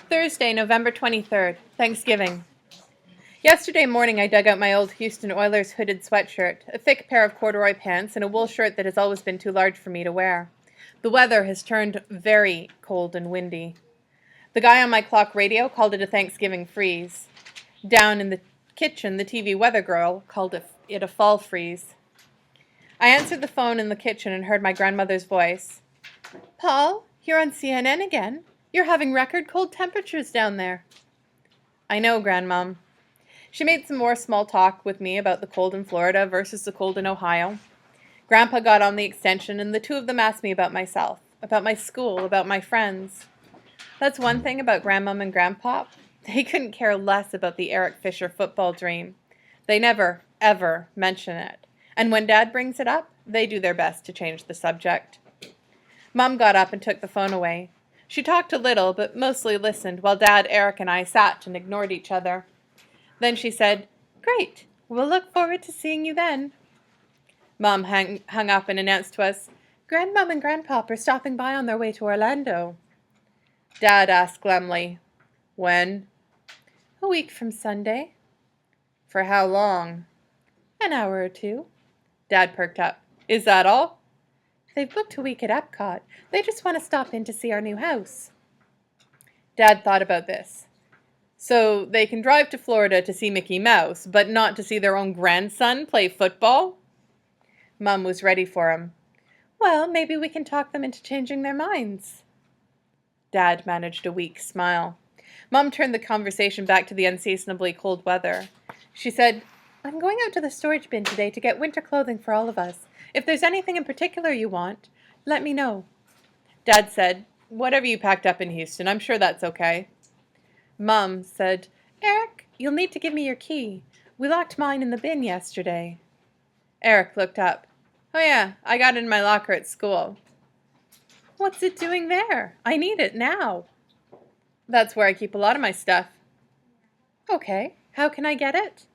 Thursday, November 23rd, Thanksgiving. Yesterday morning I dug out my old Houston Oilers hooded sweatshirt, a thick pair of corduroy pants, and a wool shirt that has always been too large for me to wear. The weather has turned very cold and windy. The guy on my clock radio called it a Thanksgiving freeze. Down in the kitchen, the TV weather girl called it a fall freeze. I answered the phone in the kitchen and heard my grandmother's voice. "Paul, you're on CNN again. You're having record cold temperatures down there." "I know, Grandmom." She made some more small talk with me about the cold in Florida versus the cold in Ohio. Grandpa got on the extension, and the two of them asked me about myself, about my school, about my friends. That's one thing about Grandmom and Grandpa. They couldn't care less about the Eric Fisher football dream. They never, ever mention it. And when Dad brings it up, they do their best to change the subject. Mom got up and took the phone away. She talked a little, but mostly listened, while Dad, Eric, and I sat and ignored each other. Then she said, "Great. We'll look forward to seeing you then." Mom hung up and announced to us, "Grandmom and Grandpop are stopping by on their way to Orlando." Dad asked glumly, "When?" "A week from Sunday." "For how long?" "An hour or two." Dad perked up. "Is that all?" "They've booked a week at Epcot. They just want to stop in to see our new house." Dad thought about this. "So they can drive to Florida to see Mickey Mouse, but not to see their own grandson play football?" Mom was ready for him. "Well, maybe we can talk them into changing their minds." Dad managed a weak smile. Mom turned the conversation back to the unseasonably cold weather. She said, "I'm going out to the storage bin today to get winter clothing for all of us. If there's anything in particular you want, let me know." Dad said, "Whatever you packed up in Houston, I'm sure that's okay." Mom said, "Eric, you'll need to give me your key. We locked mine in the bin yesterday." Eric looked up. "Oh yeah, I got it in my locker at school." "What's it doing there? I need it now." "That's where I keep a lot of my stuff." "Okay, how can I get it?"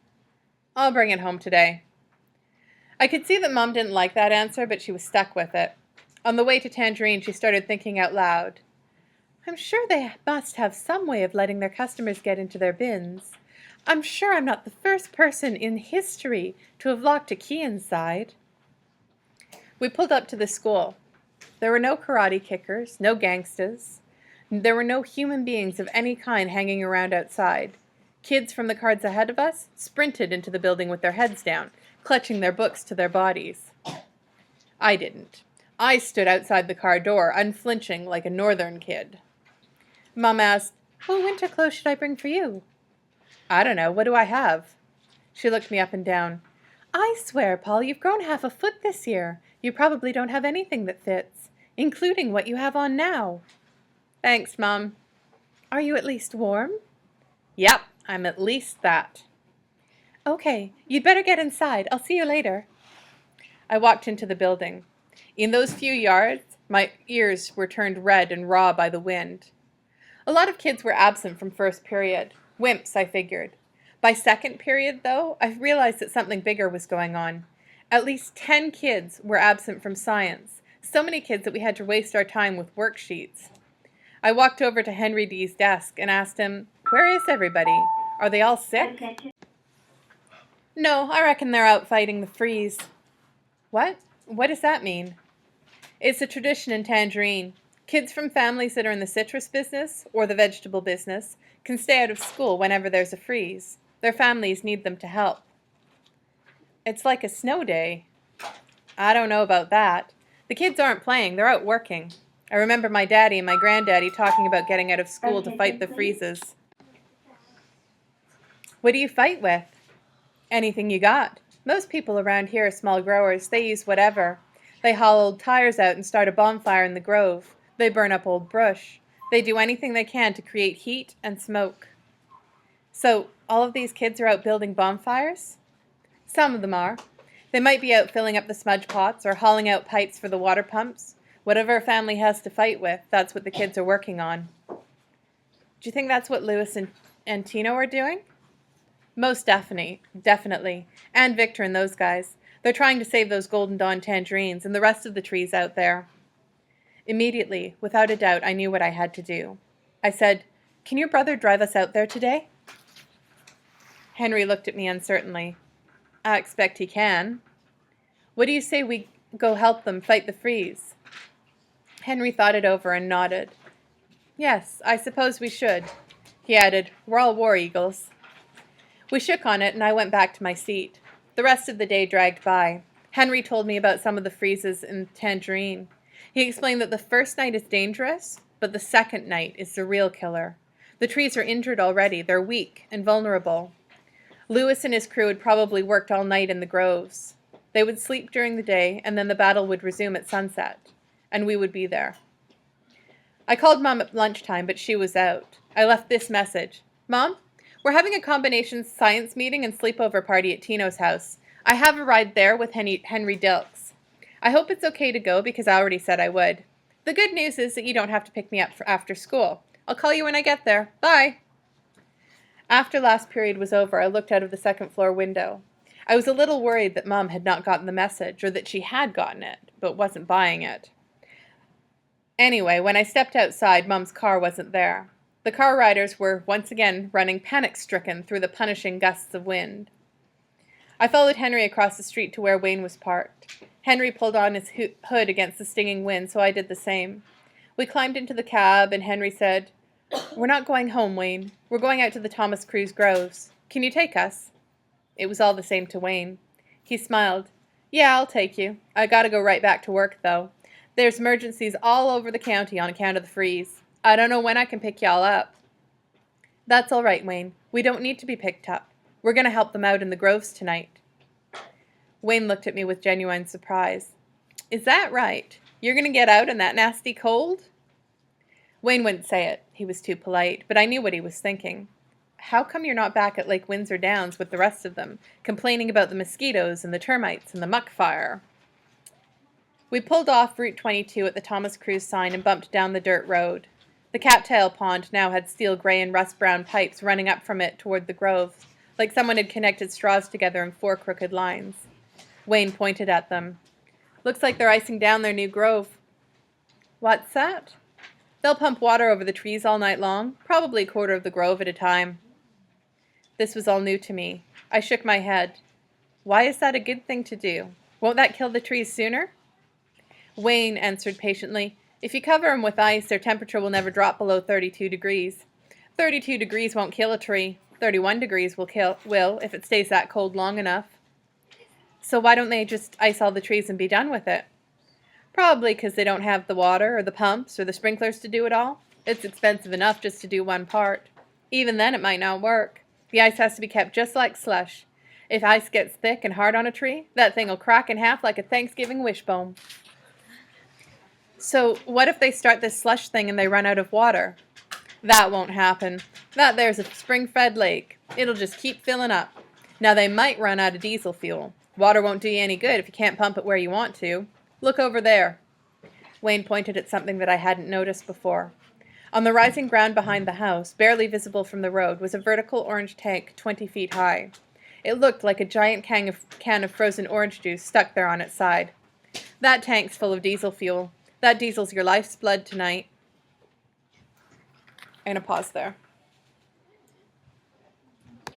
"I'll bring it home today." I could see that Mom didn't like that answer, but she was stuck with it. On the way to Tangerine, she started thinking out loud. "I'm sure they must have some way of letting their customers get into their bins. I'm sure I'm not the first person in history to have locked a key inside." We pulled up to the school. There were no karate kickers, no gangsters. There were no human beings of any kind hanging around outside. Kids from the cars ahead of us sprinted into the building with their heads down, clutching their books to their bodies. I didn't. I stood outside the car door, unflinching like a northern kid. Mom asked, "What winter clothes should I bring for you?" "I don't know. What do I have?" She looked me up and down. "I swear, Paul, you've grown half a foot this year. You probably don't have anything that fits, including what you have on now." "Thanks, Mom." "Are you at least warm?" "Yep, I'm at least that." "Okay, you'd better get inside. I'll see you later." I walked into the building. In those few yards, my ears were turned red and raw by the wind. A lot of kids were absent from first period. Wimps, I figured. By second period, though, I realized that something bigger was going on. At least 10 kids were absent from science. So many kids that we had to waste our time with worksheets. I walked over to Henry D's desk and asked him, "Where is everybody? Are they all sick?" "No, I reckon they're out fighting the freeze." "What? What does that mean?" "It's a tradition in Tangerine. Kids from families that are in the citrus business or the vegetable business can stay out of school whenever there's a freeze. Their families need them to help." "It's like a snow day." "I don't know about that. The kids aren't playing, they're out working. I remember my daddy and my granddaddy talking about getting out of school to fight the freezes." "What do you fight with?" "Anything you got. Most people around here are small growers. They use whatever. They haul old tires out and start a bonfire in the grove. They burn up old brush. They do anything they can to create heat and smoke." "So, all of these kids are out building bonfires?" "Some of them are. They might be out filling up the smudge pots or hauling out pipes for the water pumps. Whatever a family has to fight with, that's what the kids are working on." "Do you think that's what Louis and Tino are doing?" "Most definitely. And Victor and those guys. They're trying to save those Golden Dawn tangerines and the rest of the trees out there." Immediately, without a doubt, I knew what I had to do. I said, Can your brother drive us out there today? Henry looked at me uncertainly. I expect he can. What do you say we go help them fight the freeze? Henry thought it over and nodded. Yes, I suppose we should. He added, we're all war eagles. We shook on it, and I went back to my seat. The rest of the day dragged by. Henry told me about some of the freezes in Tangerine. He explained that the first night is dangerous, but the second night is the real killer. The trees are injured already. They're weak and vulnerable. Lewis and his crew had probably worked all night in the groves. They would sleep during the day, and then the battle would resume at sunset, and we would be there. I called Mom at lunchtime, but she was out. I left this message. Mom, we're having a combination science meeting and sleepover party at Tino's house. I have a ride there with Henry Dilks. I hope it's okay to go because I already said I would. The good news is that you don't have to pick me up for after school. I'll call you when I get there. Bye. After last period was over, I looked out of the second-floor window. I was a little worried that Mom had not gotten the message, or that she had gotten it, but wasn't buying it. Anyway, when I stepped outside, Mom's car wasn't there. The car riders were once again running panic-stricken through the punishing gusts of wind. I followed Henry across the street to where Wayne was parked. Henry pulled on his hood against the stinging wind, so I did the same. We climbed into the cab, and Henry said, We're not going home, Wayne. We're going out to the Thomas Cruise Groves. Can you take us? It was all the same to Wayne. He smiled. Yeah, I'll take you. I gotta go right back to work, though. There's emergencies all over the county on account of the freeze. I don't know when I can pick y'all up. That's all right, Wayne. We don't need to be picked up. We're going to help them out in the groves tonight. Wayne looked at me with genuine surprise. Is that right? You're going to get out in that nasty cold? Wayne wouldn't say it. He was too polite, but I knew what he was thinking. How come you're not back at Lake Windsor Downs with the rest of them, complaining about the mosquitoes and the termites and the muck fire? We pulled off Route 22 at the Thomas Cruise sign and bumped down the dirt road. The cattail pond now had steel gray and rust-brown pipes running up from it toward the grove, like someone had connected straws together in 4 crooked lines. Wayne pointed at them. Looks like they're icing down their new grove. What's that? They'll pump water over the trees all night long, probably a quarter of the grove at a time. This was all new to me. I shook my head. Why is that a good thing to do? Won't that kill the trees sooner? Wayne answered patiently, If you cover them with ice, their temperature will never drop below 32 degrees. 32 degrees won't kill a tree. 31 degrees will if it stays that cold long enough. So why don't they just ice all the trees and be done with it? Probably because they don't have the water or the pumps or the sprinklers to do it all. It's expensive enough just to do one part. Even then it might not work. The ice has to be kept just like slush. If ice gets thick and hard on a tree, that thing will crack in half like a Thanksgiving wishbone. So what if they start this slush thing and they run out of water? That won't happen. That there's a spring-fed lake. It'll just keep filling up. Now they might run out of diesel fuel. Water won't do you any good if you can't pump it where you want to. Look over there. Wayne pointed at something that I hadn't noticed before. On the rising ground behind the house, barely visible from the road, was a vertical orange tank 20 feet high. It looked like a giant can of frozen orange juice stuck there on its side. That tank's full of diesel fuel. That diesel's your life's blood tonight. I'm going to pause there.